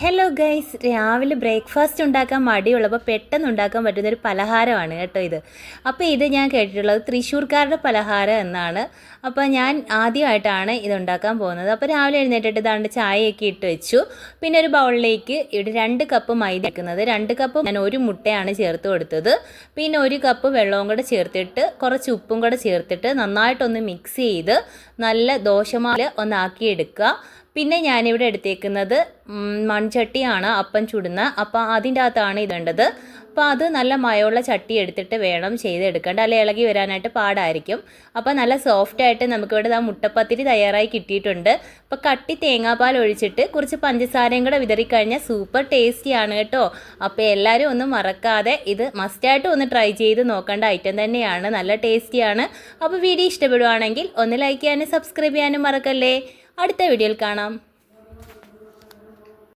Hello guys, രാവിലെ breakfast ഉണ്ടാക്കാൻ മടിയുള്ളപ്പോൾ പെട്ടെന്ന് ഉണ്ടാക്കാൻ പറ്റുന്നൊരു പലഹാരമാണ് കേട്ടോ ഇത്. അപ്പോൾ ഇത് ഞാൻ കേട്ടിട്ടുള്ളത് തൃശ്ശൂർക്കാരുടെ പലഹാരം എന്നാണ്. അപ്പോൾ ഞാൻ ആദ്യമായിട്ടാണ് ഇത് ഉണ്ടാക്കാൻ പോകുന്നത്. അപ്പോൾ രാവിലെ എഴുന്നേറ്റിട്ട് ഇതാണ്ട് ചായയൊക്കെ ഇട്ട് വെച്ചു. പിന്നെ ഒരു ബൗളിലേക്ക് ഇവിടെ 2 കപ്പ് മൈദ വെക്കുന്നത്. 2 കപ്പ് ഞാൻ ഒരു മുട്ടയാണ് ചേർത്ത് കൊടുത്തത്. പിന്നെ 1 കപ്പ് വെള്ളവും കൂടെ ചേർത്തിട്ട് കുറച്ച് ഉപ്പും കൂടെ ചേർത്തിട്ട് നന്നായിട്ടൊന്ന് മിക്സ് ചെയ്ത് നല്ല ദോശമാല ഒന്നാക്കിയെടുക്കുക. പിന്നെ ഞാനിവിടെ എടുത്തേക്കുന്നത് മൺചട്ടിയാണ് അപ്പം ചുടുന്ന. അപ്പോൾ അതിൻ്റെ അകത്താണ് ഇടേണ്ടത്. അപ്പോൾ അത് നല്ല മയമുള്ള ചട്ടി എടുത്തിട്ട് വേണം ചെയ്തെടുക്കേണ്ട, അല്ലെങ്കിൽ ഇളകി വരാനായിട്ട് പാടായിരിക്കും. അപ്പോൾ നല്ല സോഫ്റ്റായിട്ട് നമുക്കിവിടെ മുട്ടപ്പത്തിരി തയ്യാറായി കിട്ടിയിട്ടുണ്ട്. അപ്പോൾ കട്ടി തേങ്ങാപ്പാൽ ഒഴിച്ചിട്ട് കുറച്ച് പഞ്ചസാരയും കൂടെ വിതറിക്കഴിഞ്ഞാൽ സൂപ്പർ ടേസ്റ്റിയാണ് കേട്ടോ. അപ്പോൾ എല്ലാവരും ഒന്നും മറക്കാതെ ഇത് മസ്റ്റായിട്ട് ഒന്ന് ട്രൈ ചെയ്ത് നോക്കേണ്ട ഐറ്റം തന്നെയാണ്, നല്ല ടേസ്റ്റിയാണ്. അപ്പോൾ വീഡിയോ ഇഷ്ടപ്പെടുവാണെങ്കിൽ ഒന്ന് ലൈക്ക് ചെയ്യാനും സബ്സ്ക്രൈബ് ചെയ്യാനും മറക്കല്ലേ. അടുത്ത വീഡിയോയിൽ കാണാം.